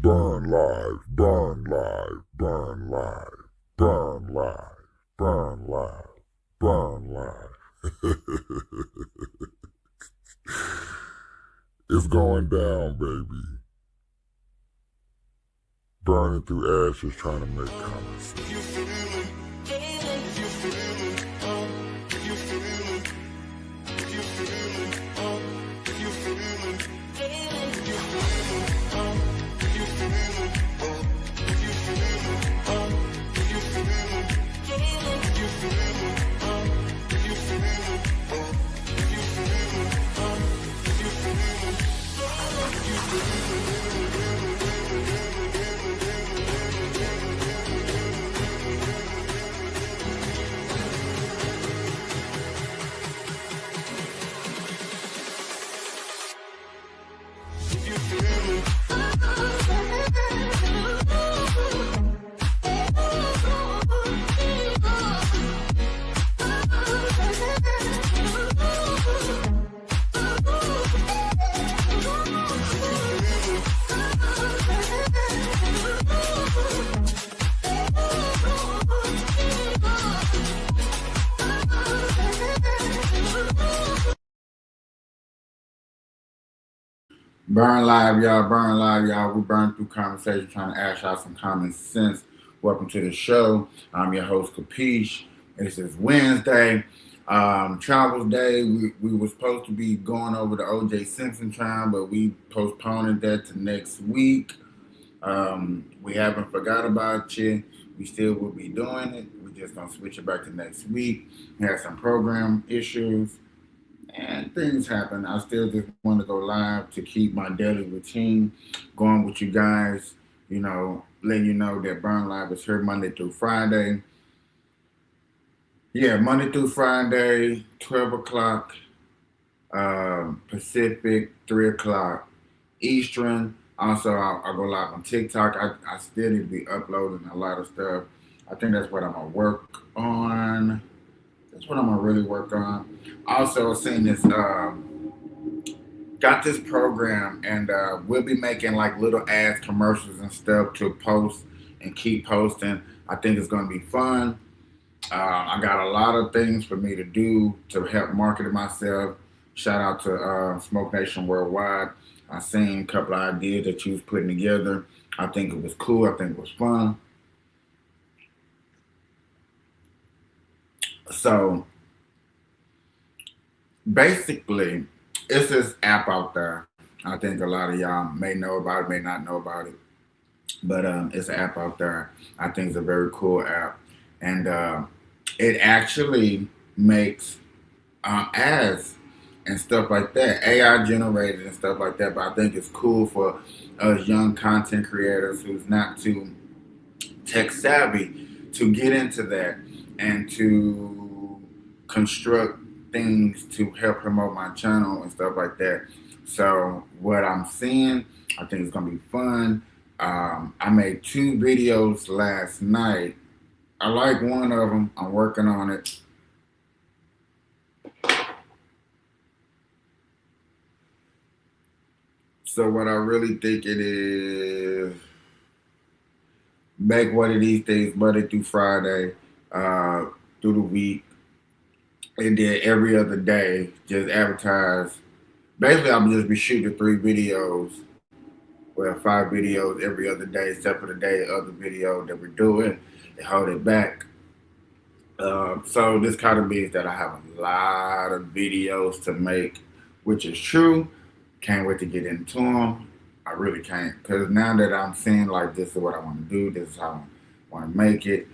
Burn live, burn live, burn live, burn live, burn live, burn live. It's going down, baby. Burning through ashes, trying to make common sense. Burn live, y'all. Burn live, y'all. We burn through conversation, trying to ask y'all some common sense. Welcome to the show. I'm your host, Capiche. This is Wednesday, Travels Day. We were supposed to be going over the O.J. Simpson trial, but we postponed that to next week. We haven't forgot about you. We still will be doing it. We're just gonna switch it back to next week. We had some program issues and things happen. I still just want to go live to keep my daily routine going with you guys. Letting you know that Burn Live is here Monday through Friday. Yeah, Monday through Friday, 12 o'clock Pacific, 3 o'clock Eastern. Also, I'll go live on TikTok. I still need to be uploading a lot of stuff. I think that's what I'm going to work on. That's what I'm going to really work on. Also, seen this, got this program, and we'll be making like little ads, commercials, and stuff to post and keep posting. I think it's going to be fun. I got a lot of things for me to do to help market myself. Shout out to Smoke Nation Worldwide. I seen a couple of ideas that you was putting together. I think it was cool. I think it was fun. So basically, it's this app out there. I think a lot of y'all may know about it, may not know about it. But it's an app out there. I think it's a very cool app. And it actually makes ads and stuff like that, AI generated and stuff like that. But I think it's cool for us young content creators who's not too tech savvy to get into that and to construct things to help promote my channel and stuff like that. So what I'm seeing, I think it's gonna be fun. I made 2 videos last night. I like one of them. I'm working on it. So what I really think it is, make one of these things Monday through Friday, through the week, and then every other day just advertise. Basically, I'm just be shooting 3 videos, well, 5 videos every other day, except for the day other video that we're doing, and hold it back. So this kind of means that I have a lot of videos to make, which is true. Can't wait to get into them. I really can't, because now that I'm seeing like this is what I want to do, this is how I want to make it.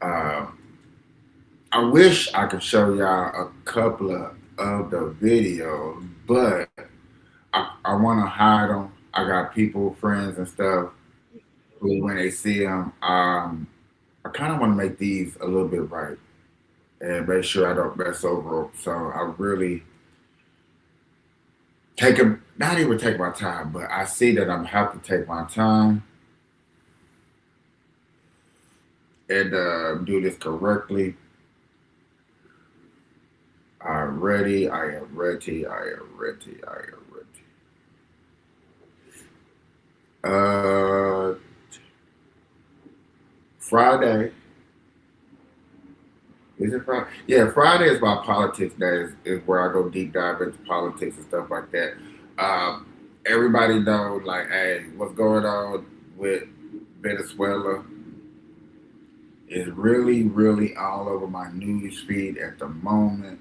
Uh, I wish I could show y'all a couple of the videos, but I want to hide them. I got people, friends, and stuff who, when they see them, I kind of want to make these a little bit right and make sure I don't mess over. So I really not even take my time, but I see that I'm have to take my time and do this correctly. I'm ready. I am ready. I am ready. I am ready. Friday. Is it Friday? Yeah, Friday is my politics day. Is where I go deep dive into politics and stuff like that. Everybody knows, like, hey, what's going on with Venezuela is really, really all over my news feed at the moment.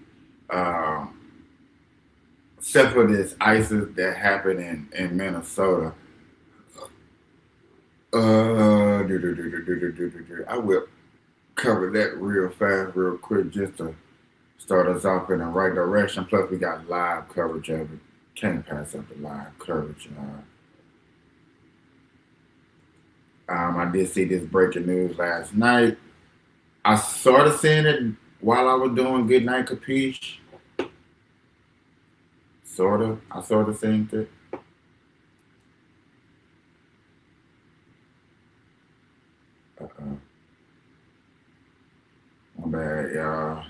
Um, Except for this ISIS that happened in Minnesota. I will cover that real fast, real quick, just to start us off in the right direction. Plus, we got live coverage of it. Can't pass up the live coverage. I did see this breaking news last night. I sort of seen it while I was doing Good Night Capiche. I sort of seen it. My bad, y'all.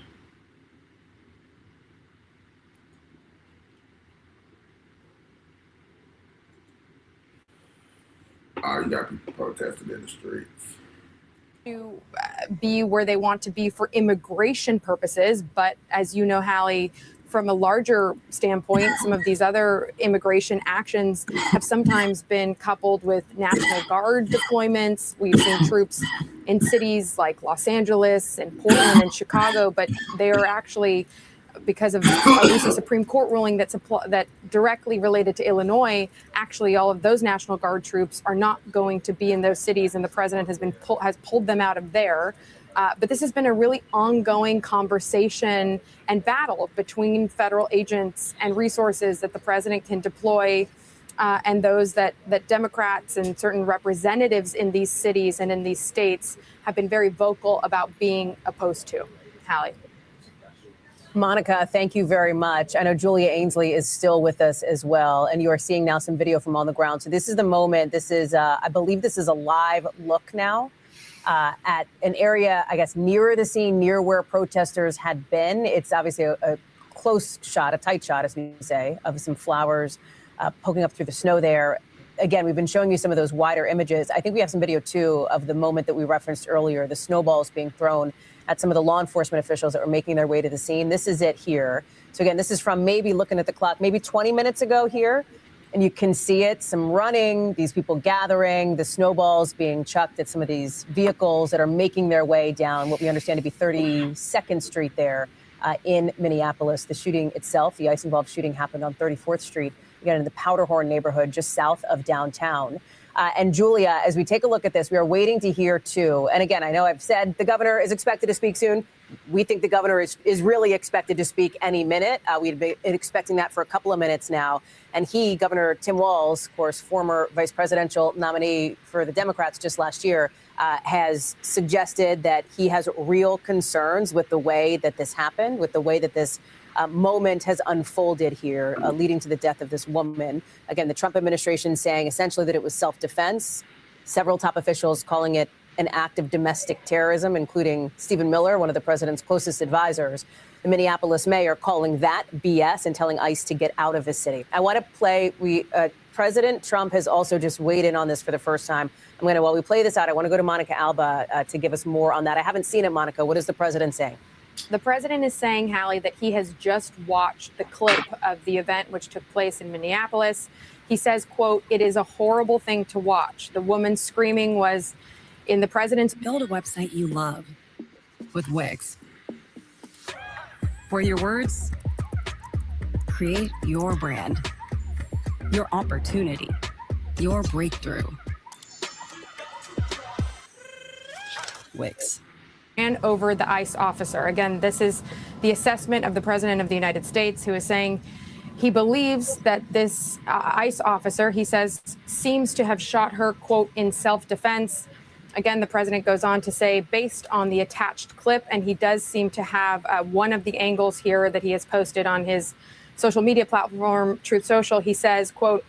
Oh, you got people protesting in the streets. To be where they want to be for immigration purposes. But as you know, Hallie, from a larger standpoint, some of these other immigration actions have sometimes been coupled with National Guard deployments. We've seen troops in cities like Los Angeles and Portland and Chicago, but they are actually, because of a recent Supreme Court ruling that directly related to Illinois, actually all of those National Guard troops are not going to be in those cities, and the president has pulled them out of there. But this has been a really ongoing conversation and battle between federal agents and resources that the president can deploy, and those that Democrats and certain representatives in these cities and in these states have been very vocal about being opposed to. Hallie. Monica, thank you very much. I know Julia Ainsley is still with us as well, and you are seeing now some video from on the ground. So this is the moment. This is, I believe this is a live look now at an area, I guess, nearer the scene, near where protesters had been. It's obviously a close shot, a tight shot, as we say, of some flowers poking up through the snow there. Again, we've been showing you some of those wider images. I think we have some video, too, of the moment that we referenced earlier, the snowballs being thrown at some of the law enforcement officials that were making their way to the scene. This is it here. So again, this is from maybe looking at the clock, maybe 20 minutes ago here. And you can see it, some running, these people gathering, the snowballs being chucked at some of these vehicles that are making their way down what we understand to be 32nd Street there in Minneapolis. The shooting itself, the ICE-involved shooting, happened on 34th Street, again, in the Powderhorn neighborhood just south of downtown. And Julia, as we take a look at this, we are waiting to hear, too. And again, I know I've said the governor is expected to speak soon. We think the governor is really expected to speak any minute. We've been expecting that for a couple of minutes now. And Governor Tim Walz, of course, former vice presidential nominee for the Democrats just last year, has suggested that he has real concerns with the way that this happened, with the way that this moment has unfolded here, leading to the death of this woman. Again, the Trump administration saying essentially that it was self-defense. Several top officials calling it an act of domestic terrorism, including Stephen Miller, one of the president's closest advisors. The Minneapolis mayor calling that BS and telling ICE to get out of the city. I want to play. President Trump has also just weighed in on this for the first time. While we play this out, I want to go to Monica Alba to give us more on that. I haven't seen it, Monica. What is the president saying? The president is saying, Hallie, that he has just watched the clip of the event which took place in Minneapolis. He says, quote, "It is a horrible thing to watch. The woman screaming was in the president's..." Build a website you love with Wix, where your words create your brand, your opportunity, your breakthrough. Wix. And over the ICE officer. Again, this is the assessment of the president of the United States, who is saying he believes that this ICE officer, he says, seems to have shot her, quote, in self-defense. Again, the president goes on to say, based on the attached clip, and he does seem to have one of the angles here that he has posted on his social media platform, Truth Social. He says, quote,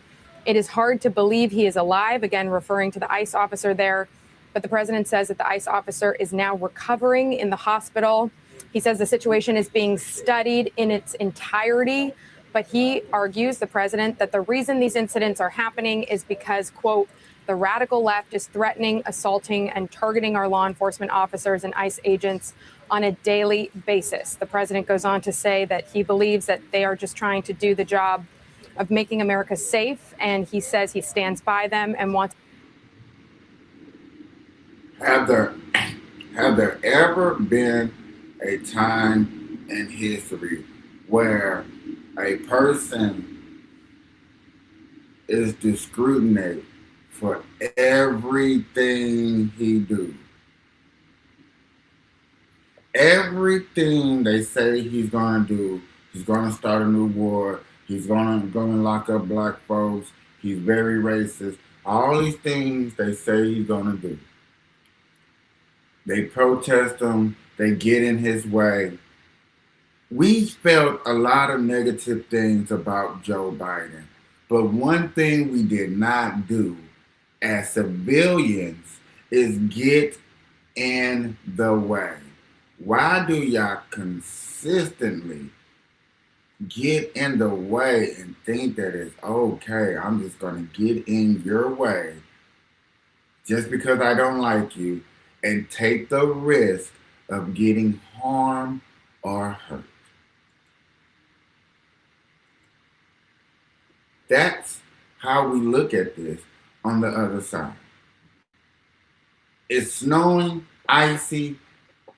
"It is hard to believe he is alive," again, referring to the ICE officer there. But the president says that the ICE officer is now recovering in the hospital. He says the situation is being studied in its entirety. But he argues, the president, that the reason these incidents are happening is because, quote, The radical left is threatening, assaulting, and targeting our law enforcement officers and ICE agents on a daily basis. The president goes on to say that he believes that they are just trying to do the job of making America safe, and he says he stands by them and wants. Have there ever been a time in history where a person is scrutinized for everything he do? Everything they say he's gonna do. He's gonna start a new war. He's gonna lock up black folks. He's very racist. All these things they say he's gonna do. They protest him. They get in his way. We felt a lot of negative things about Joe Biden. But one thing we did not do as civilians is get in the way. Why do y'all consistently get in the way and think that it's okay? I'm just going to get in your way just because I don't like you and take the risk of getting harmed or hurt. That's how we look at this on the other side. It's snowing, icy,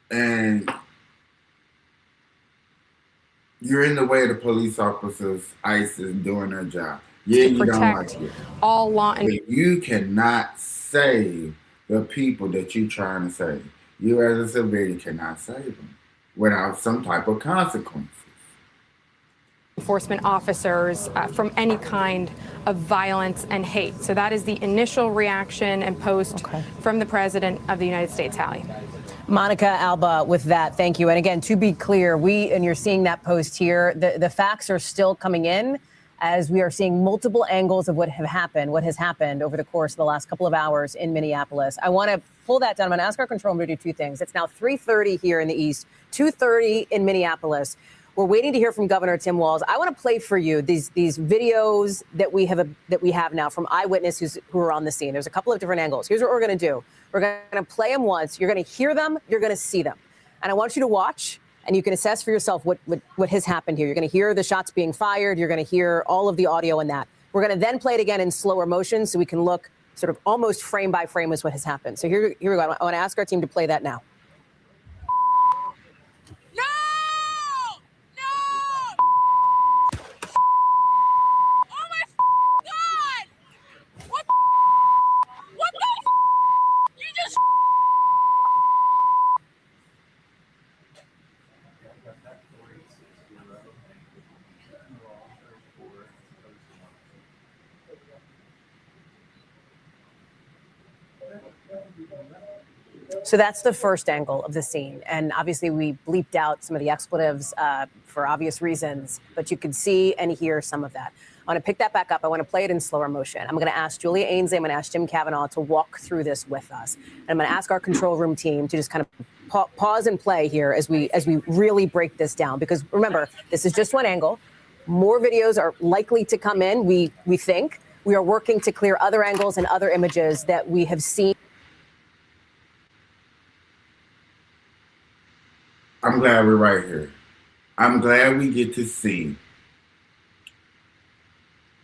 and you're in the way of the police officers, ICE is doing their job. Yeah, you don't like it. All law and but you cannot save the people that you're trying to save. You as a civilian cannot save them without some type of consequences. enforcement officers from any kind of violence and hate. So that is the initial reaction and post from the President of the United States, Hallie. Monica Alba with that. Thank you. And again, to be clear, and you're seeing that post here, the facts are still coming in as we are seeing multiple angles of what has happened over the course of the last couple of hours in Minneapolis. I want to pull that down. I'm going to ask our control room to do two things. It's now 3:30 here in the East, 2:30 in Minneapolis. We're waiting to hear from Governor Tim Walz. I want to play for you these videos that we have now from eyewitnesses who are on the scene. There's a couple of different angles. Here's what we're going to do. We're going to play them once. You're going to hear them. You're going to see them. And I want you to watch, and you can assess for yourself what has happened here. You're going to hear the shots being fired. You're going to hear all of the audio in that. We're going to then play it again in slower motion so we can look sort of almost frame by frame as what has happened. So here we go. I want to ask our team to play that now. So that's the first angle of the scene. And obviously we bleeped out some of the expletives for obvious reasons, but you could see and hear some of that. I want to pick that back up. I want to play it in slower motion. I'm going to ask Julia Ainsley, I'm going to ask Jim Kavanaugh to walk through this with us. And I'm going to ask our control room team to just kind of pause and play here as we really break this down. Because remember, this is just one angle. More videos are likely to come in, we think. We are working to clear other angles and other images that we have seen. I'm glad we're right here. I'm glad we get to see,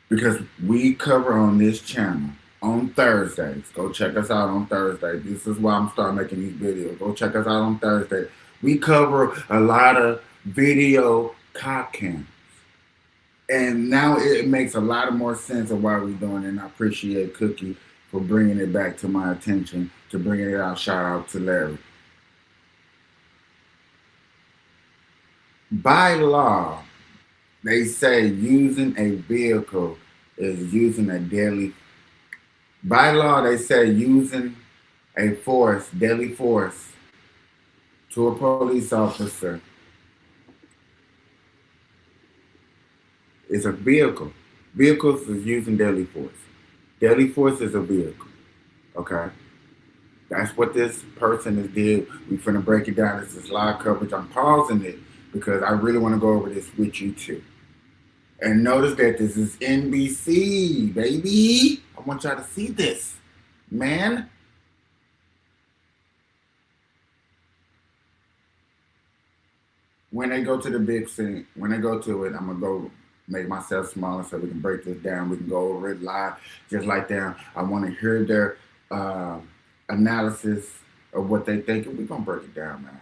because we cover on this channel on Thursdays. Go check us out on Thursday. This is why I'm starting making these videos. Go check us out on Thursday. We cover a lot of video cop cams. And now it makes a lot of more sense of why we're doing it. And I appreciate Cookie for bringing it back to my attention, to bringing it out. Shout out to Larry. By law, they say using a vehicle is using a deadly. By law, they say using a force, deadly force, to a police officer is a vehicle. Vehicles is using deadly force. Deadly force is a vehicle. Okay? That's what this person is did. We're finna break it down. This is live coverage. I'm pausing it because I really want to go over this with you too. And notice that this is NBC, baby. I want y'all to see this. man. When they go to the big scene, when they go to it, I'm gonna go make myself smaller so we can break this down. We can go over it live, just like that. I want to hear their analysis of what they think, and we're gonna break it down, man.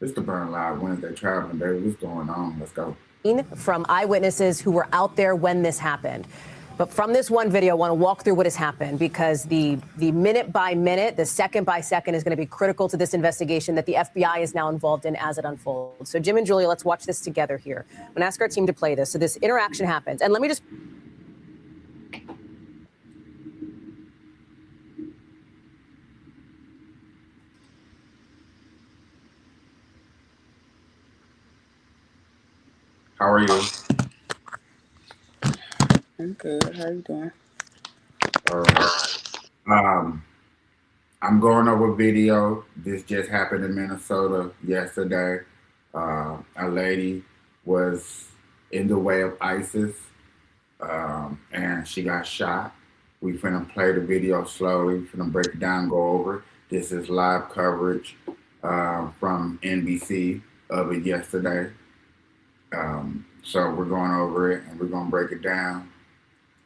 It's the Burn Live Wednesday traveling, baby. What's going on? Let's go. From eyewitnesses who were out there when this happened. But from this one video, I want to walk through what has happened because the minute by minute, the second by second is going to be critical to this investigation that the FBI is now involved in as it unfolds. So Jim and Julia, let's watch this together here. I'm going to ask our team to play this. So this interaction happens. And let me just... How are you? I'm good. How you doing? All right. I'm going over video. This just happened in Minnesota yesterday. A lady was in the way of ISIS, and she got shot. We finna play the video slowly. We finna break it down, go over it. This is live coverage from NBC of it yesterday. So we're going over it and we're gonna break it down.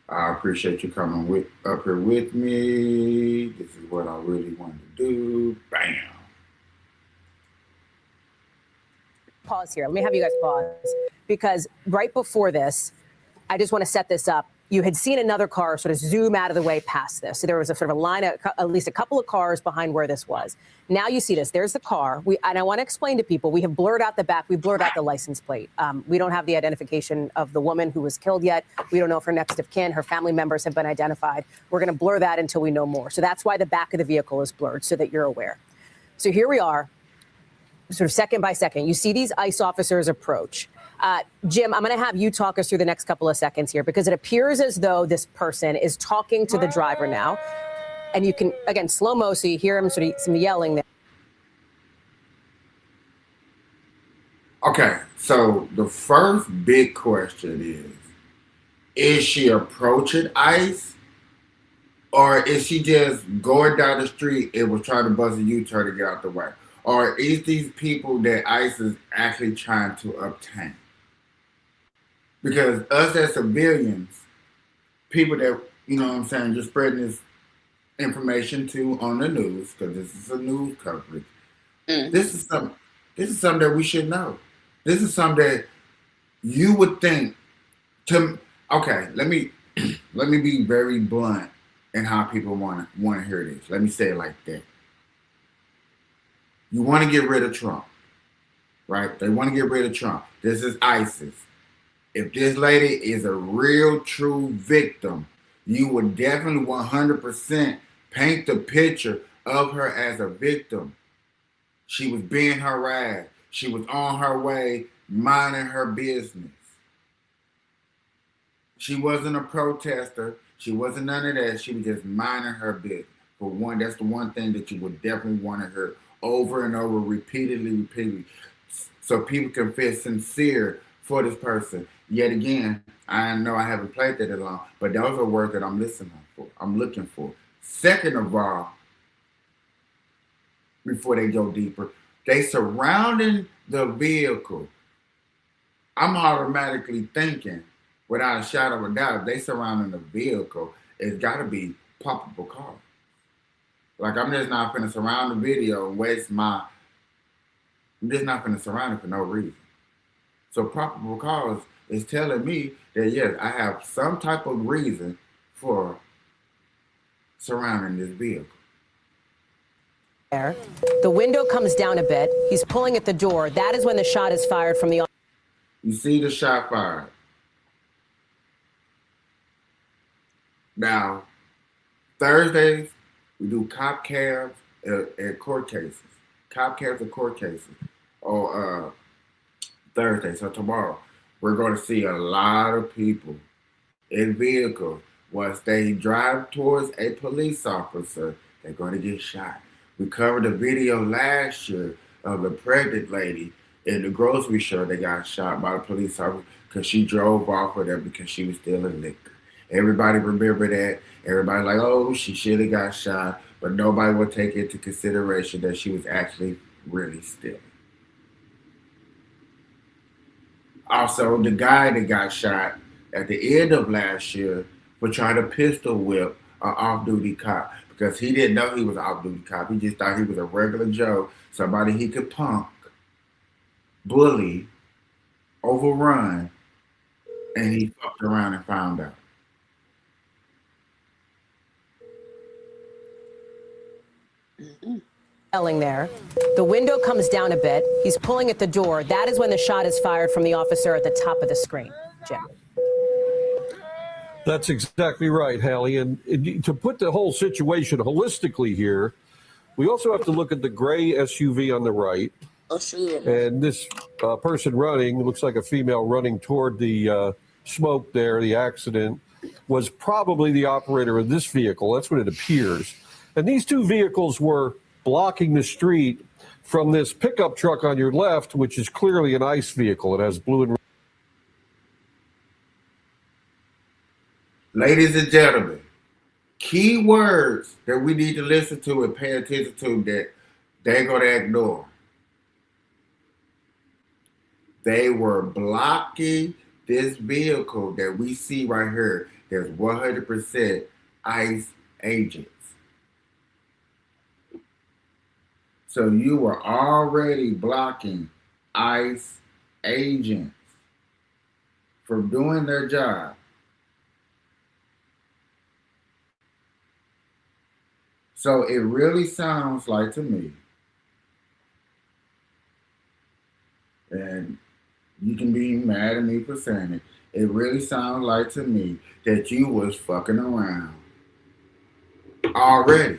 I appreciate you coming up here with me. This is what I really wanted to do. Bam. Pause here. Let me have you guys pause because right before this, I just want to set this up. You had seen another car sort of zoom out of the way past this. So there was a sort of a line, at least a couple of cars behind where this was. Now you see this. There's the car. And I want to explain to people, we have blurred out the back. We blurred out the license plate. We don't have the identification of the woman who was killed yet. We don't know if her next of kin, her family members have been identified. We're going to blur that until we know more. So that's why the back of the vehicle is blurred so that you're aware. So here we are, sort of second by second. You see these ICE officers approach. Jim, I'm going to have you talk us through the next couple of seconds here because it appears as though this person is talking to the driver now. And you can, again, slow-mo, so you hear him sort of some yelling there. Okay, so the first big question is she approaching ICE? Or is she just going down the street and was trying to buzz a U-turn to get out the way? Or is these people that ICE is actually trying to obtain? Because us as civilians, people that, you know what I'm saying, just spreading this information to on the news, because this is a news coverage. This is something that we should know. This is something that you would think okay, let me be very blunt in how people want to hear this. Let me say it like that. You want to get rid of Trump, right? They want to get rid of Trump. This is ISIS. If this lady is a real, true victim, you would definitely 100% paint the picture of her as a victim. She was being harassed. She was on her way, minding her business. She wasn't a protester. She wasn't none of that. She was just minding her business. For one, that's the one thing that you would definitely want to hear over and over, repeatedly, so people can feel sincere for this person. Yet again, I know I haven't played that in long, but those are words that I'm listening for. I'm looking for. Second of all, before they go deeper, they surrounding the vehicle. I'm automatically thinking, without a shadow of a doubt, if they surrounding the vehicle, it's got to be poppable cars. Like, I'm just not going to surround the video and I'm just not going to surround it for no reason. So probable cause is telling me that, yes, I have some type of reason for surrounding this vehicle. The window comes down a bit. He's pulling at the door. That is when the shot is fired from the... You see the shot fired. Now, Thursdays, we do cop cabs at court cases. Cop cabs at court cases. Or Thursday, so tomorrow, we're going to see a lot of people in vehicles. Once they drive towards a police officer, they're going to get shot. We covered a video last year of a pregnant lady in the grocery store that got shot by the police officer because she drove off with her because she was stealing liquor. Everybody remember that. Everybody like, oh, she should have got shot, but nobody will take into consideration that she was actually really stealing. Also, the guy that got shot at the end of last year for trying to pistol whip an off-duty cop because he didn't know he was an off-duty cop. He just thought he was a regular Joe, somebody he could punk, bully, overrun, and he fucked around and found out. Yelling there. The window comes down a bit. He's pulling at the door. That is when the shot is fired from the officer at the top of the screen. Jim. That's exactly right, Hallie. And to put the whole situation holistically here, we also have to look at the gray SUV on the right. And this person running, looks like a female running toward the smoke there, the accident, was probably the operator of this vehicle. That's what it appears. And these two vehicles were blocking the street from this pickup truck on your left, which is clearly an ICE vehicle. It has blue and red. Ladies and gentlemen, key words that we need to listen to and pay attention to that they're going to ignore. They were blocking this vehicle that we see right here. There's 100% ICE agents. So you were already blocking ICE agents from doing their job. So it really sounds like to me, and you can be mad at me for saying it, it really sounds like to me that you was fucking around. Already.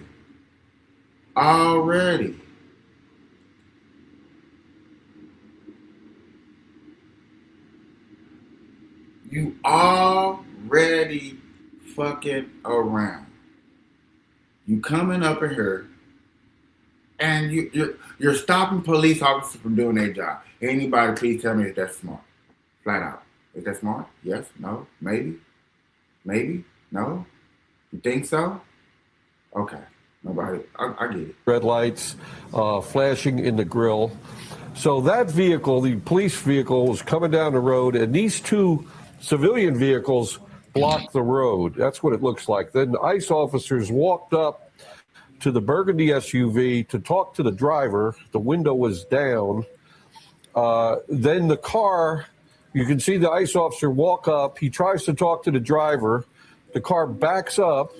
You already fucking around. You coming up in here and you're stopping police officers from doing their job. Anybody please tell me if that's smart? Flat out. Is that smart? Yes? No? Maybe? Maybe? No? You think so? Okay. Nobody. I get it. Red lights flashing in the grill. So that vehicle, the police vehicle, was coming down the road, and these two civilian vehicles blocked the road. That's what it looks like. Then ICE officers walked up to the burgundy SUV to talk to the driver. The window was down. Then the car, you can see the ICE officer walk up. He tries to talk to the driver. The car backs up,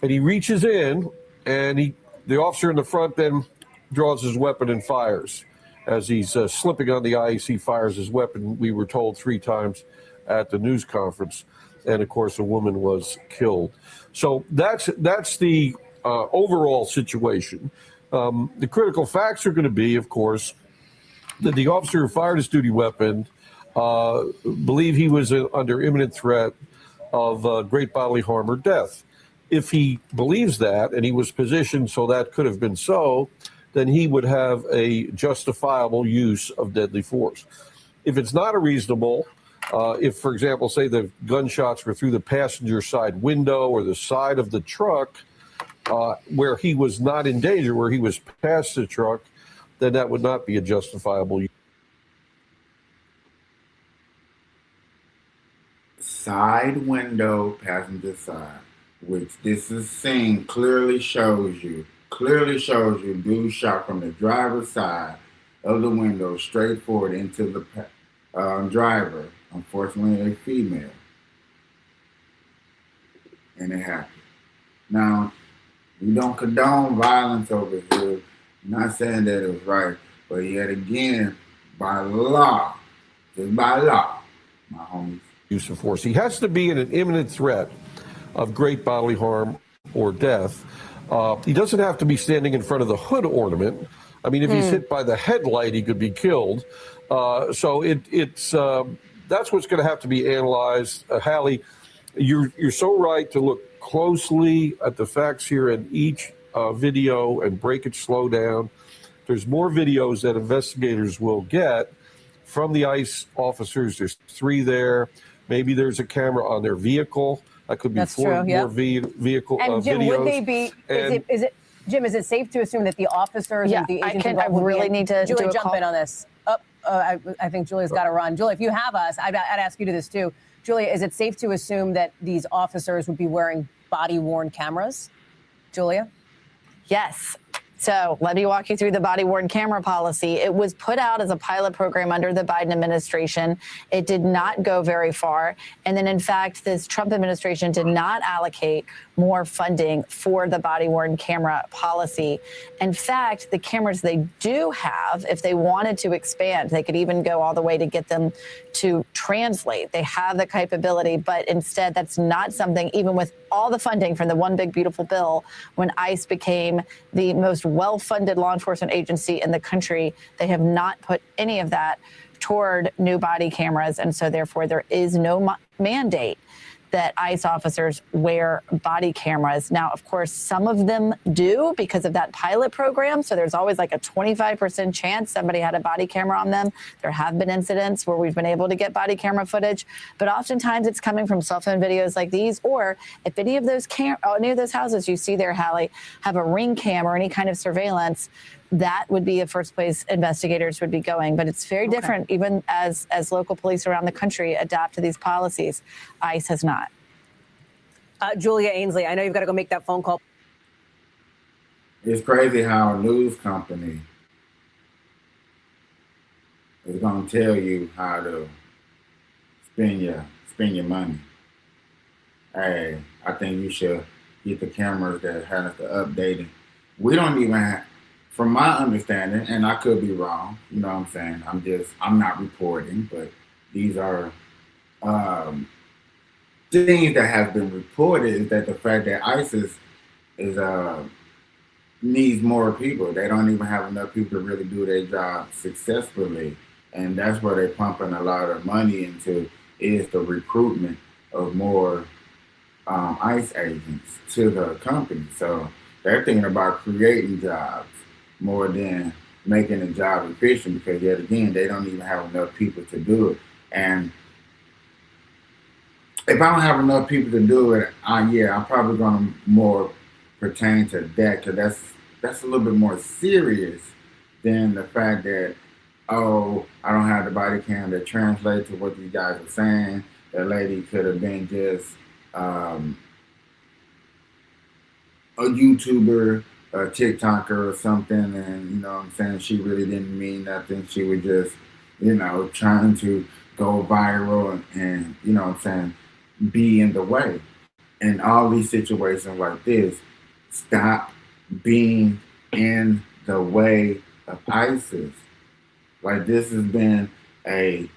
and he reaches in, and the officer in the front then draws his weapon and fires. As he's slipping on the ice, he fires his weapon, we were told 3 times at the news conference. And, of course, a woman was killed. So that's the overall situation. The critical facts are going to be, of course, that the officer who fired his duty weapon believed he was under imminent threat of great bodily harm or death. If he believes that, and he was positioned so that could have been so, then he would have a justifiable use of deadly force. If it's not a reasonable, if, for example, say the gunshots were through the passenger side window or the side of the truck, where he was not in danger, where he was past the truck, then that would not be a justifiable use. Side window, passenger side, which this is seen clearly shows you, dude shot from the driver's side of the window straight forward into the driver, unfortunately a female. And it happened. Now, we don't condone violence over here. I'm not saying that it was right, but yet again, by law, just by law, my homies. Use of force. He has to be in an imminent threat of great bodily harm or death. He doesn't have to be standing in front of the hood ornament. I mean, if he's hit by the headlight, he could be killed. So it's that's what's going to have to be analyzed. Hallie, you're so right to look closely at the facts here in each video and break it slow down. There's more videos that investigators will get from the ICE officers. There's 3 there. Maybe there's a camera on their vehicle I could be That's four true, yeah. more vehicle And Jim, videos. would they be? And- Jim? Is it safe to assume that the officers Yeah, and the I agents can- I involved would be really in- need to Julie, do a jump call. in on this. I think Julia's got to run. Julia, if you have us, I'd ask you to this too. Julia, is it safe to assume that these officers would be wearing body-worn cameras? Julia? Yes. So let me walk you through the body-worn camera policy. It was put out as a pilot program under the Biden administration. It did not go very far. And then, in fact, this Trump administration did not allocate more funding for the body-worn camera policy. In fact, the cameras they do have, if they wanted to expand, they could even go all the way to get them to translate. They have the capability, but instead that's not something, even with all the funding from the One Big Beautiful Bill, when ICE became the most well-funded law enforcement agency in the country, they have not put any of that toward new body cameras. And so therefore there is no mandate that ICE officers wear body cameras. Now, of course, some of them do because of that pilot program. So there's always like a 25% chance somebody had a body camera on them. There have been incidents where we've been able to get body camera footage, but oftentimes it's coming from cell phone videos like these, or if any of those houses you see there, Hallie, have a ring cam or any kind of surveillance, that would be a first place investigators would be going. But it's very different, even as local police around the country adapt to these policies. ICE has not. Julia Ainsley, I know you've got to go make that phone call. It's crazy how a news company is going to tell you how to spend your money. Hey, I think you should get the cameras that have to update it. We don't even have, from my understanding, and I could be wrong, you know what I'm saying? I'm not reporting, but these are things that have been reported, is that the fact that ISIS needs more people. They don't even have enough people to really do their job successfully. And that's where they're pumping a lot of money into, is the recruitment of more ICE agents to the company. So they're thinking about creating jobs more than making the job efficient, because yet again, they don't even have enough people to do it. And if I don't have enough people to do it, I'm probably going to more pertain to that, because that's a little bit more serious than the fact that, oh, I don't have the body cam that translates to what these guys are saying. That lady could have been just a YouTuber, a TikToker or something, and you know what I'm saying, she really didn't mean nothing. She was just, trying to go viral and you know what I'm saying, be in the way. In all these situations like this, stop being in the way of ISIS. Like, this has been a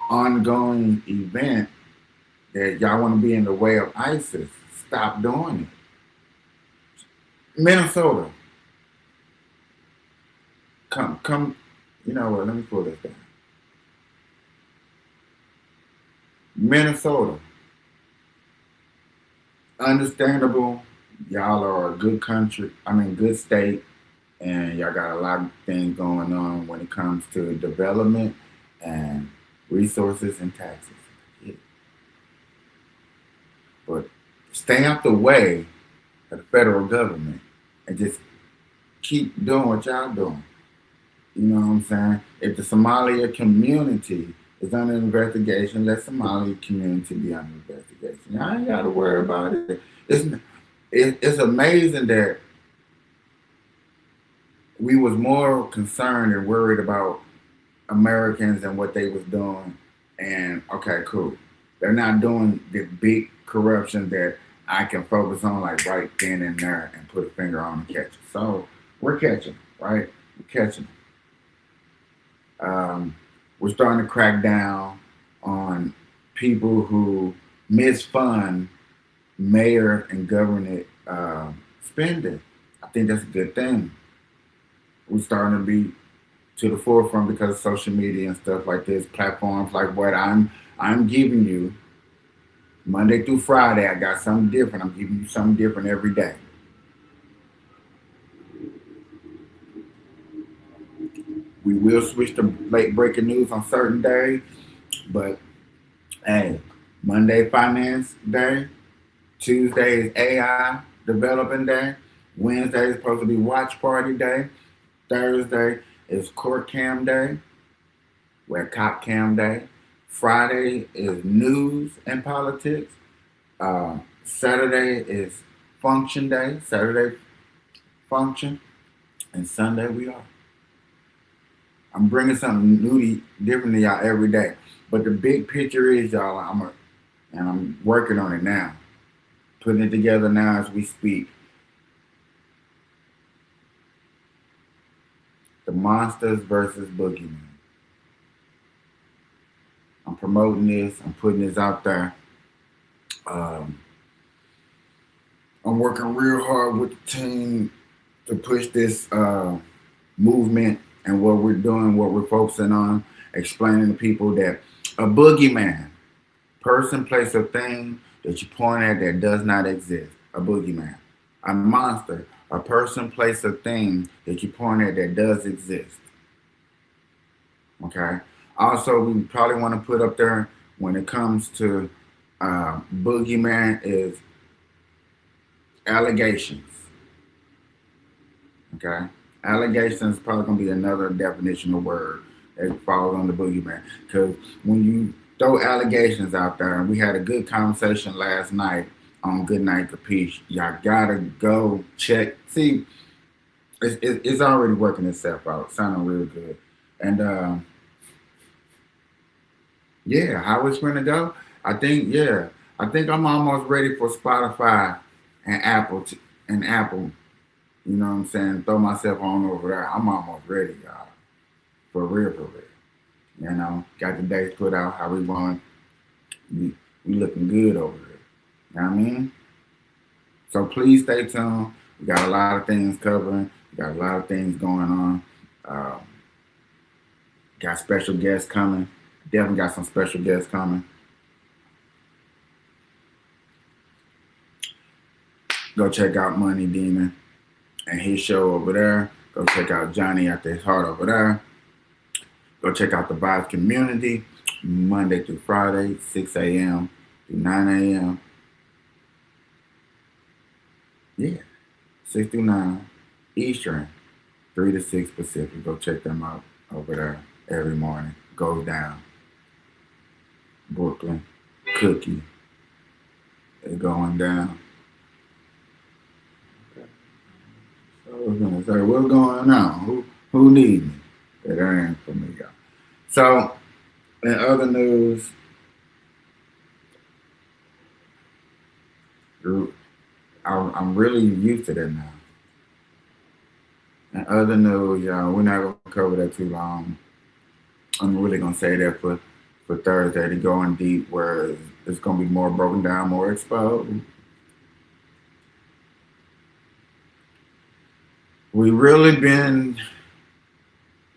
ongoing event that y'all want to be in the way of ISIS. Stop doing it. Minnesota. Come, you know what, let me pull this down. Minnesota. Understandable. Y'all are a good good state, and y'all got a lot of things going on when it comes to development and resources and taxes. Yeah. But stay out the way of the federal government and just keep doing what y'all doing. You know what I'm saying? If the Somalia community is under investigation, let Somali community be under investigation. I ain't got to worry about it. It's amazing that we was more concerned and worried about Americans and what they was doing. And okay, cool. They're not doing the big corruption that I can focus on like right then and there and put a finger on and catch it. So we're catching, right? We're catching. We're starting to crack down on people who misfund mayor and government spending. I think that's a good thing. We're starting to be to the forefront because of social media and stuff like this, platforms like what I'm giving you. Monday through Friday, I got something different. I'm giving you something different every day. We will switch to late breaking news on certain days, but hey, Monday, Finance Day. Tuesday is AI Developing Day. Wednesday is supposed to be Watch Party Day. Thursday is Court Cam Day. We're Cop Cam Day. Friday is News and Politics. Saturday is Function Day. Saturday Function. And Sunday we are. I'm bringing something new, different to y'all every day. But the big picture is, y'all, I'm working on it now. Putting it together now as we speak. The Monsters versus Boogeyman. I'm promoting this. I'm putting this out there. I'm working real hard with the team to push this movement and what we're doing, what we're focusing on, explaining to people that a boogeyman, person, place, or thing that you point at that does not exist, a boogeyman. A monster, a person, place, or thing that you point at that does exist. Okay? Also, we probably want to put up there when it comes to boogeyman is allegations. Okay? Allegations is probably going to be another definitional word that falls on the boogeyman. Because when you throw allegations out there, and we had a good conversation last night on Good Night Capiche, y'all got to go check. See, it's already working itself out. Sounding real good. And yeah, how it's going to go? I think I'm almost ready for Spotify and Apple. You know what I'm saying? Throw myself on over there. I'm almost ready, y'all. For real, for real. You know, got the dates put out, how we want. We looking good over there. You know what I mean? So please stay tuned. We got a lot of things covering. We got a lot of things going on. Got special guests coming. Definitely got some special guests coming. Go check out Money Demon and his show over there. Go check out Johnny After His Heart over there. Go check out the Vibes Community Monday through Friday, 6 a.m. to 9 a.m. Yeah, 6 through 9 Eastern, 3 to 6 Pacific. Go check them out over there every morning. Goes down. Brooklyn, Cookie, they're going down. So I was gonna say, what's going on? Who needs me? That ain't for me, y'all. So, in other news, I'm really used to that now. In other news, y'all, we're not gonna cover that too long. I'm really gonna say that for Thursday to go in deep, where it's gonna be more broken down, more exposed. We really been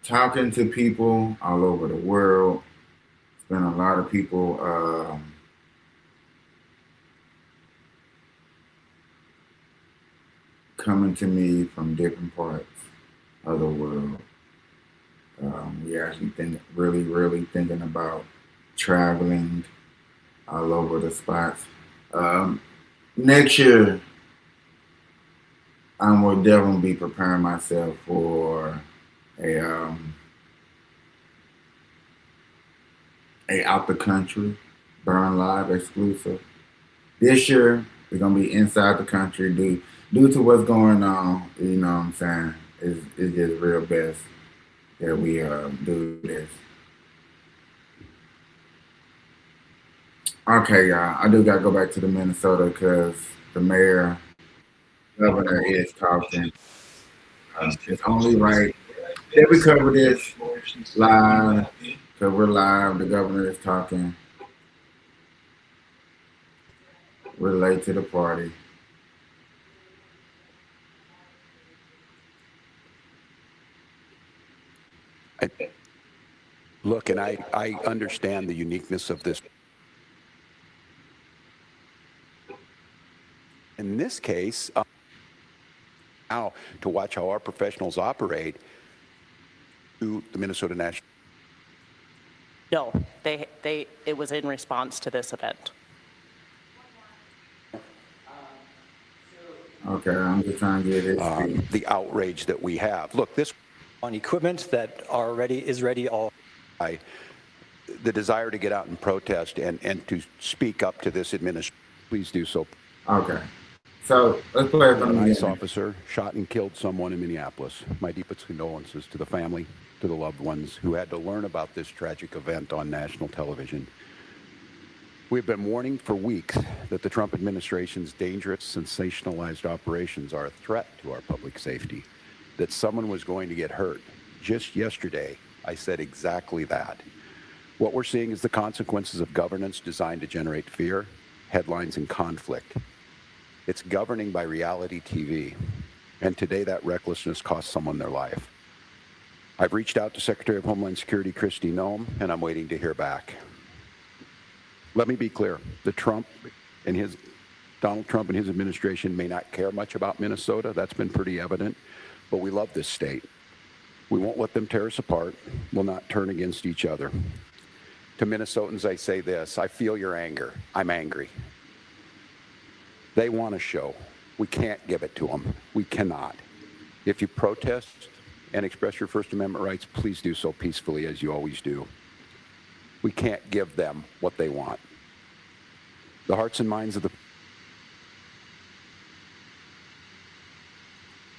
talking to people all over the world. There's been a lot of people coming to me from different parts of the world. We actually really thinking about traveling all over the spots. Next year, I will definitely be preparing myself for a out the country Burn Live exclusive. This year we're gonna be inside the country due to what's going on. You know what I'm saying? It's just real best that we do this. Okay, y'all. I do gotta go back to the Minnesota because the governor is talking. It's only right that we cover this live because we're live. The governor is talking. We're late to the party. Look, and I understand the uniqueness of this. In this case, now to watch how our professionals operate to the Minnesota National. No, it was in response to this event. Okay, I'm just trying to get it. the outrage that we have. Look, this on equipment that is ready all. The desire to get out and protest and to speak up to this administration, please do so. Okay. So let's play from An the ICE beginning. officer shot and killed someone in Minneapolis. My deepest condolences to the family, to the loved ones who had to learn about this tragic event on national television. We've been warning for weeks that the Trump administration's dangerous, sensationalized operations are a threat to our public safety, that someone was going to get hurt. Just yesterday, I said exactly that. What we're seeing is the consequences of governance designed to generate fear, headlines, and conflict. It's governing by reality TV. And today that recklessness cost someone their life. I've reached out to Secretary of Homeland Security Kristi Noem, and I'm waiting to hear back. Let me be clear. Donald Trump and his administration may not care much about Minnesota. That's been pretty evident. But we love this state. We won't let them tear us apart. We'll not turn against each other. To Minnesotans, I say this: I feel your anger. I'm angry. They want a show. We can't give it to them. We cannot. If you protest and express your First Amendment rights, please do so peacefully, as you always do. We can't give them what they want. The hearts and minds of the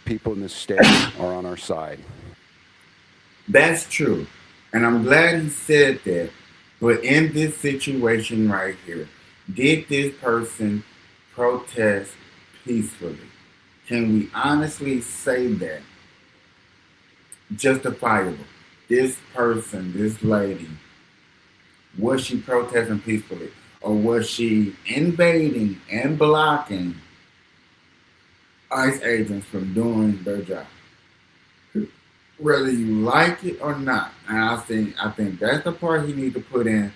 people in this state are on our side. That's true. And I'm glad he said that. But in this situation right here, did this person protest peacefully? Can we honestly say that? Justifiable. This person, this lady, was she protesting peacefully? Or was she invading and blocking ICE agents from doing their job? Whether you like it or not. And I think that's the part he needs to put into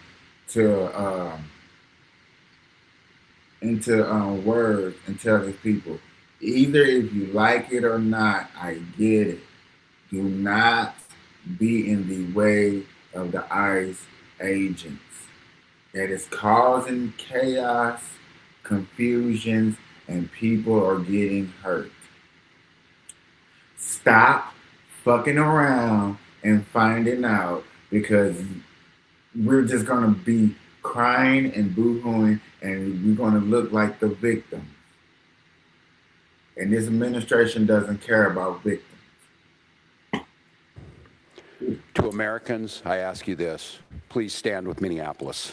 words and tell his people. Either if you like it or not, I get it. Do not be in the way of the ICE agents. That is causing chaos, confusions, and people are getting hurt. Stop fucking around and finding out, because we're just going to be crying and boo-hooing, and we're going to look like the victims. And this administration doesn't care about victims. To Americans, I ask you this: please stand with Minneapolis.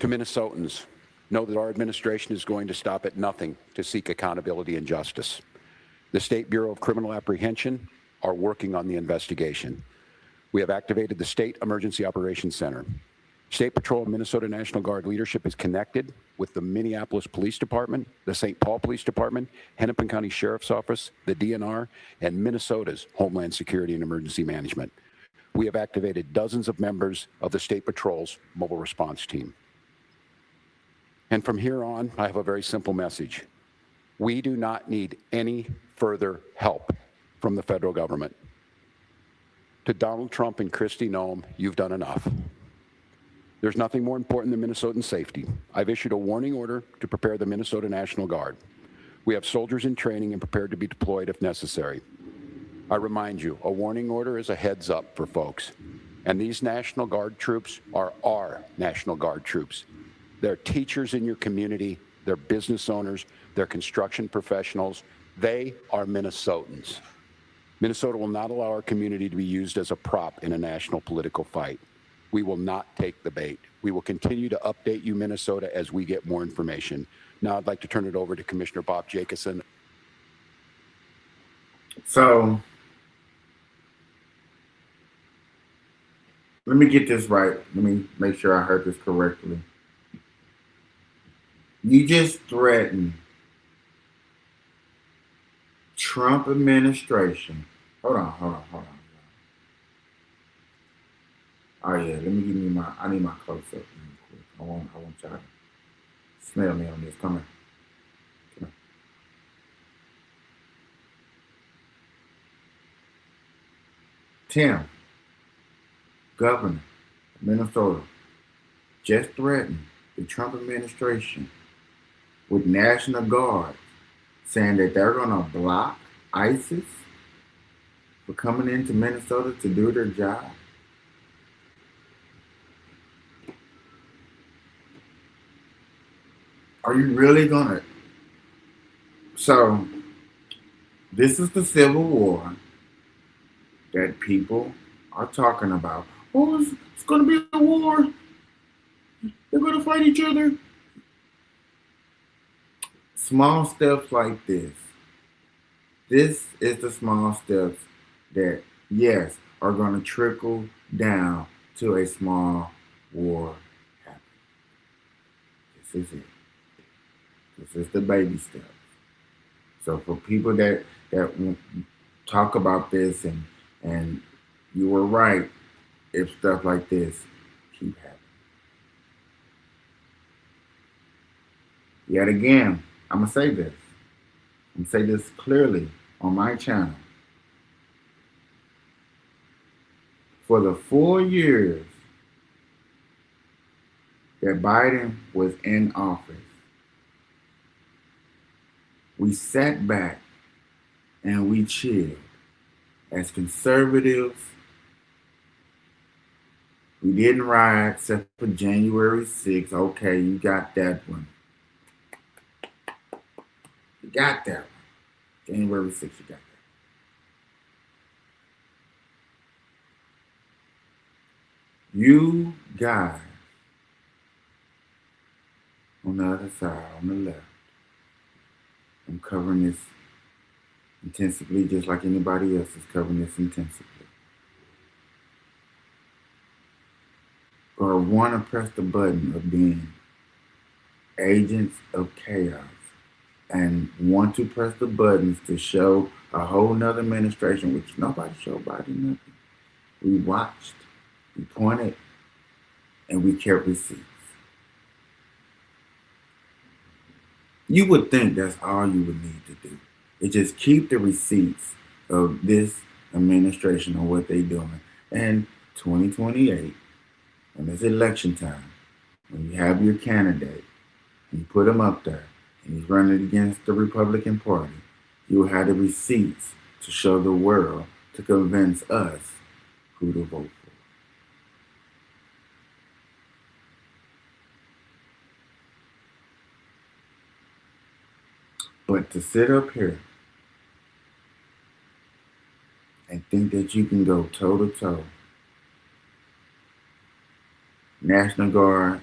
To Minnesotans, know that our administration is going to stop at nothing to seek accountability and justice. The State Bureau of Criminal Apprehension are working on the investigation. We have activated the State Emergency Operations Center. State Patrol and Minnesota National Guard leadership is connected with the Minneapolis Police Department, the St. Paul Police Department, Hennepin County Sheriff's Office, the DNR, and Minnesota's Homeland Security and Emergency Management. We have activated dozens of members of the State Patrol's mobile response team. And from here on, I have a very simple message. We do not need any further help from the federal government. To Donald Trump and Kristi Noem, you've done enough. There's nothing more important than Minnesotan safety. I've issued a warning order to prepare the Minnesota National Guard. We have soldiers in training and prepared to be deployed if necessary. I remind you, a warning order is a heads up for folks. And these National Guard troops are our National Guard troops. They're teachers in your community, they're business owners, they're construction professionals. They are Minnesotans. Minnesota will not allow our community to be used as a prop in a national political fight. We will not take the bait. We will continue to update you, Minnesota, as we get more information. Now I'd like to turn it over to Commissioner Bob Jacobson. So, let me get this right. Let me make sure I heard this correctly. You just threatened Trump administration. Hold on. Oh yeah, let me give me I need my close up real quick. I want y'all to smell me on this. Come here. Tim, Governor of Minnesota, just threatened the Trump administration with National Guard saying that they're going to block ISIS for coming into Minnesota to do their job? Are you really going to? So, this is the civil war that people are talking about. Oh, it's going to be a war. They're going to fight each other. Small steps like this. This is the small steps that, yes, are going to trickle down to a small war happening. This is it. This is the baby steps. So for people that talk about this and you were right, if stuff like this keep happening. Yet again, I'm going to say this. I'm going to say this clearly on my channel. For the 4 years that Biden was in office, we sat back and we chilled. As conservatives, we didn't riot except for January 6th. Okay, you got that one. You got that one. January 6th, you got that. You guys on the other side, on the left, I'm covering this intensively just like anybody else is covering this intensively. Or want to press the button of being agents of chaos and want to press the buttons to show a whole nother administration, which nobody showed Biden nothing. We watched, we pointed, and we kept receipts. You would think that's all you would need to do. Is just keep the receipts of this administration on what they're doing. And 2028, when it's election time, when you have your candidate, and you put him up there, and he's running against the Republican Party, you will have the receipts to show the world, to convince us who to vote for. But to sit up here and think that you can go toe-to-toe, National Guard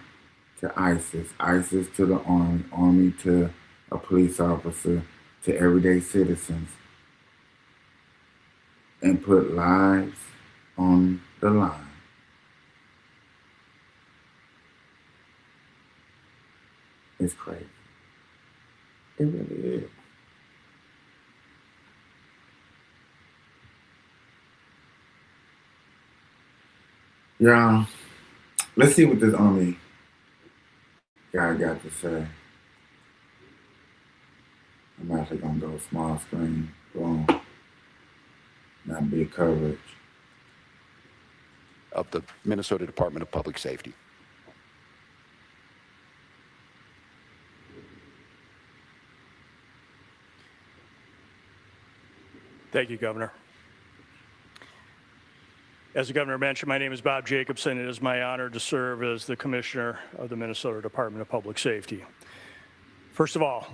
to ISIS, ISIS to the Army, Army to a police officer, to everyday citizens, and put lives on the line. It's crazy. It really is. Yeah, let's see what this Army guy got to say. I'm actually gonna go small screen, boom, not big coverage. Of the Minnesota Department of Public Safety. Thank you, Governor. As the Governor mentioned, my name is Bob Jacobson. It is my honor to serve as the Commissioner of the Minnesota Department of Public Safety. First of all,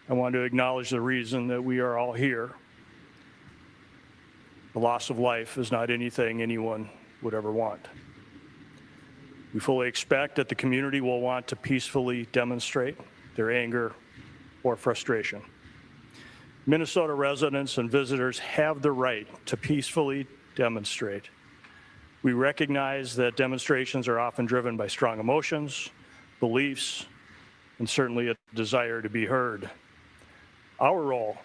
I want to acknowledge the reason that we are all here. The loss of life is not anything anyone would ever want. We fully expect that the community will want to peacefully demonstrate their anger or frustration. Minnesota residents and visitors have the right to peacefully demonstrate. We recognize that demonstrations are often driven by strong emotions, beliefs, and certainly a desire to be heard. Our role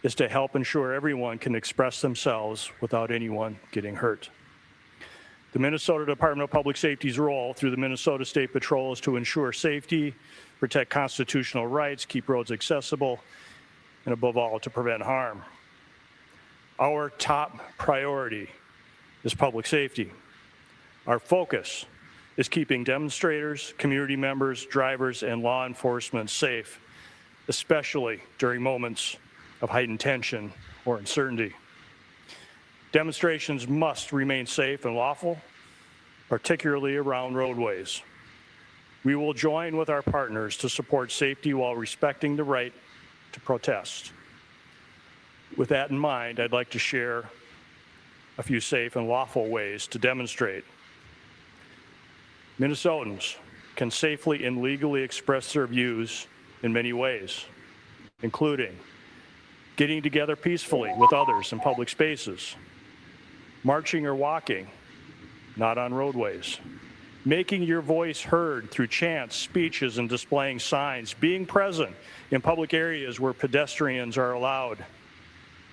is to help ensure everyone can express themselves without anyone getting hurt. The Minnesota Department of Public Safety's role through the Minnesota State Patrol is to ensure safety, protect constitutional rights, keep roads accessible, and above all, to prevent harm. Our top priority is public safety. Our focus is keeping demonstrators, community members, drivers, and law enforcement safe especially during moments of heightened tension or uncertainty. Demonstrations must remain safe and lawful, particularly around roadways. We will join with our partners to support safety while respecting the right to protest. With that in mind, I'd like to share a few safe and lawful ways to demonstrate. Minnesotans can safely and legally express their views in many ways, including getting together peacefully with others in public spaces, marching or walking, not on roadways, making your voice heard through chants, speeches, and displaying signs, being present in public areas where pedestrians are allowed,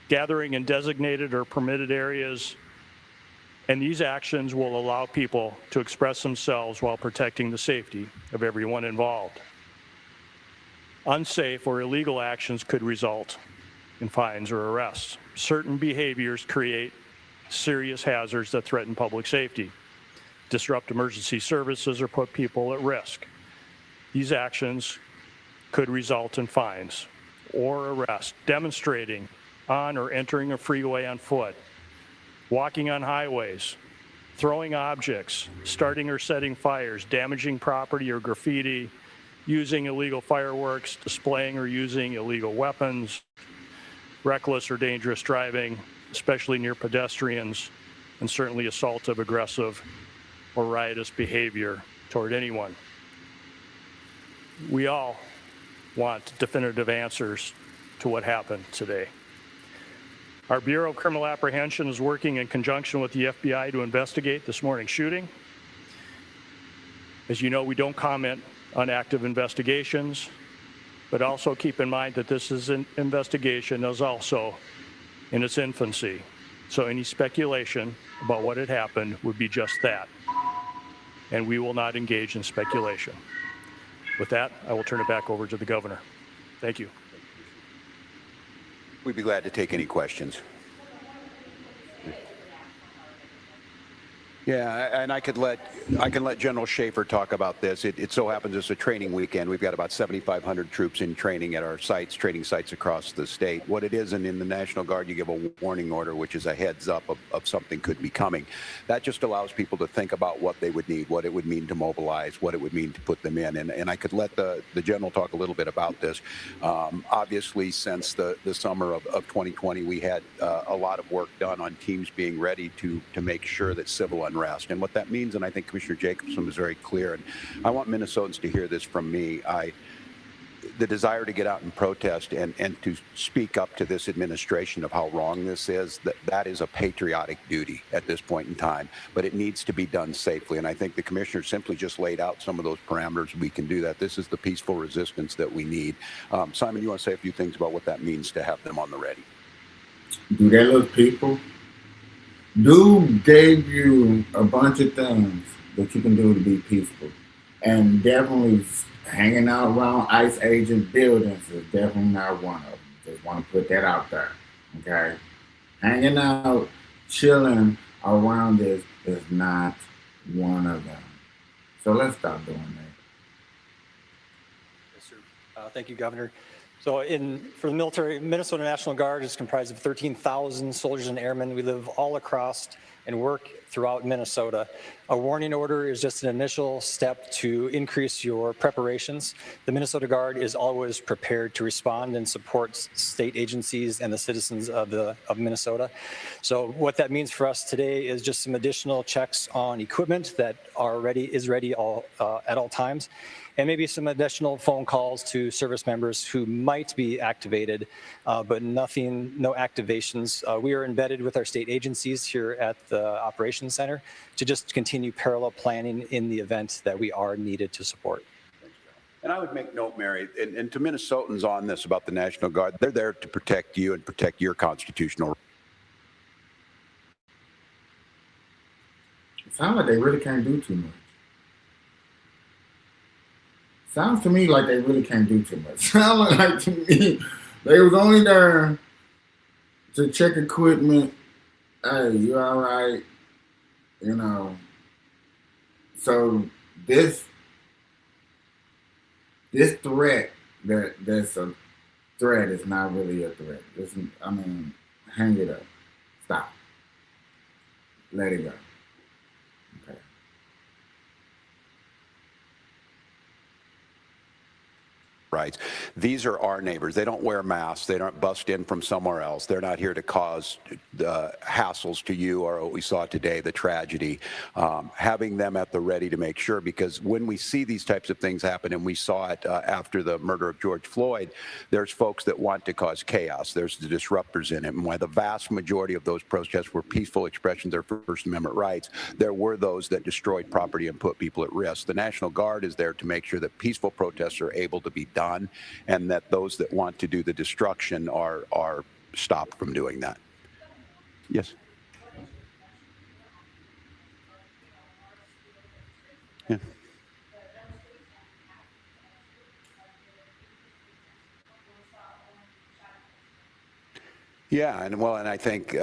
gathering in designated or permitted areas, and these actions will allow people to express themselves while protecting the safety of everyone involved. Unsafe or illegal actions could result in fines or arrests. Certain behaviors create serious hazards that threaten public safety, disrupt emergency services, or put people at risk. These actions could result in fines or arrest. Demonstrating on or entering a freeway on foot, walking on highways, throwing objects, starting or setting fires, damaging property or graffiti, using illegal fireworks, displaying or using illegal weapons, reckless or dangerous driving, especially near pedestrians, and certainly assaultive, aggressive, or riotous behavior toward anyone. We all want definitive answers to what happened today. Our Bureau of Criminal Apprehension is working in conjunction with the FBI to investigate this morning's shooting. As you know, we don't comment on active investigations, but also keep in mind that this is an investigation is also in its infancy. So any speculation about what had happened would be just that. And we will not engage in speculation. With that, I will turn it back over to the governor. Thank you. We'd be glad to take any questions. Yeah, and I can let General Schaefer talk about this. It so happens it's a training weekend. We've got about 7,500 troops in training at our sites, training sites across the state. What it is, and in the National Guard, you give a warning order, which is a heads up of something could be coming. That just allows people to think about what they would need, what it would mean to mobilize, what it would mean to put them in. And I could let the general talk a little bit about this. Obviously, since the summer of 2020, we had a lot of work done on teams being ready to make sure that civil unrest. And what that means, and I think Commissioner Jacobson was very clear, and I want Minnesotans to hear this from me, the desire to get out and protest and to speak up to this administration of how wrong this is, that is a patriotic duty at this point in time, but it needs to be done safely. And I think the commissioner simply just laid out some of those parameters. We can do that. This is the peaceful resistance that we need. Simon, you want to say a few things about what that means to have them on the ready? Do they look people? Dude gave you a bunch of things that you can do to be peaceful. And definitely hanging out around ICE agent buildings is definitely not one of them. Just want to put that out there, okay? Hanging out, chilling around this is not one of them. So let's stop doing that. Yes, sir. Thank you, Governor. So for the military, Minnesota National Guard is comprised of 13,000 soldiers and airmen. We live all across and work throughout Minnesota. A warning order is just an initial step to increase your preparations. The Minnesota Guard is always prepared to respond and support state agencies and the citizens of Minnesota. So what that means for us today is just some additional checks on equipment that is ready at all times, and maybe some additional phone calls to service members who might be activated, but no activations. We are embedded with our state agencies here at the Operations Center to just continue parallel planning in the event that we are needed to support. And I would make note, Mary, and to Minnesotans on this about the National Guard, they're there to protect you and protect your constitutional rights. It sounds like they really can't do too much. Sounds to me like they really can't do too much. Sounds like to me they was only there to check equipment. Hey, you all right? You know. So this threat that's threat is not really a threat. I mean, hang it up. Stop. Let it go. Okay. Rights. These are our neighbors. They don't wear masks. They don't bust in from somewhere else. They're not here to cause hassles to you or what we saw today, the tragedy. Having them at the ready to make sure, because when we see these types of things happen, and we saw it after the murder of George Floyd, there's folks that want to cause chaos. There's the disruptors in it. And while the vast majority of those protests were peaceful expressions of their First Amendment rights, there were those that destroyed property and put people at risk. The National Guard is there to make sure that peaceful protests are able to be done, and that those that want to do the destruction are stopped from doing that. Yes. Yeah. Yeah, and I think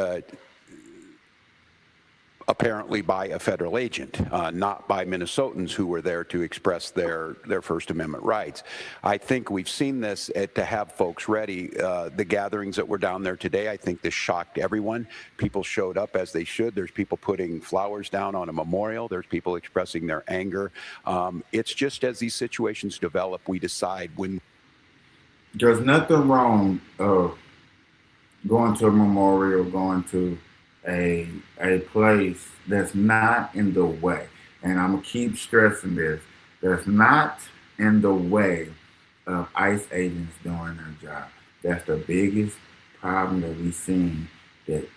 apparently by a federal agent, not by Minnesotans who were there to express their First Amendment rights. I think we've seen this to have folks ready. The gatherings that were down there today, I think this shocked everyone. People showed up as they should. There's people putting flowers down on a memorial. There's people expressing their anger. It's just as these situations develop, we decide when. There's nothing wrong of going to a memorial, going to a place that's not in the way. And I'm gonna keep stressing this. That's not in the way of ICE agents doing their job. That's the biggest problem that we've seen that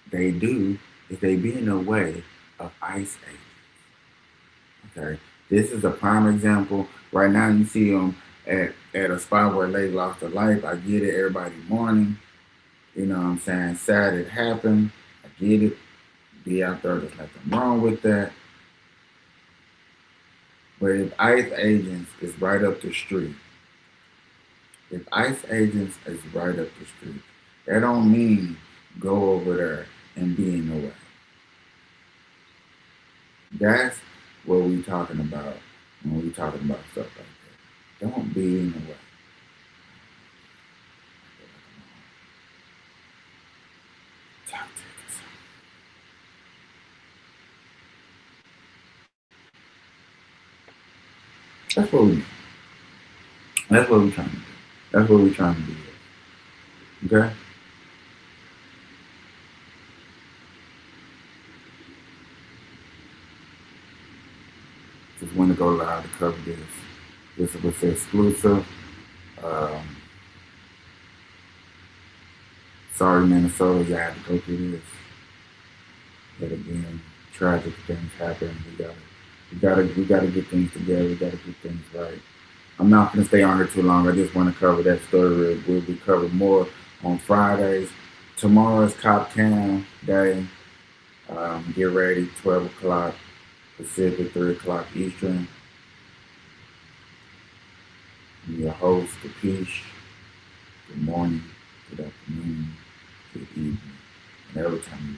they do, is they be in the way of ICE agents. Okay, this is a prime example. Right now you see them at a spot where they lost their life. I get it, everybody mourning. You know what I'm saying? Sad it happened. I get it. Be out there, there's nothing wrong with that. But if ICE agents is right up the street, that don't mean go over there and be in the way. That's what we talking about when we talking about stuff like that. Don't be in the way. That's what we're trying to do. That's what we're trying to do. Okay? Just want to go live to cover this. This was exclusive. Sorry, Minnesota, you had to go through this. Yet again, tragic things happen. We gotta get things together. We gotta get things right. I'm not gonna stay on here too long. I just want to cover that story. We'll be covering more on Fridays. Tomorrow is Cop Cam Day. Get ready, 12 o'clock Pacific, 3 o'clock Eastern. I'm your host, Capiche. Good morning, good afternoon, good evening, and every time you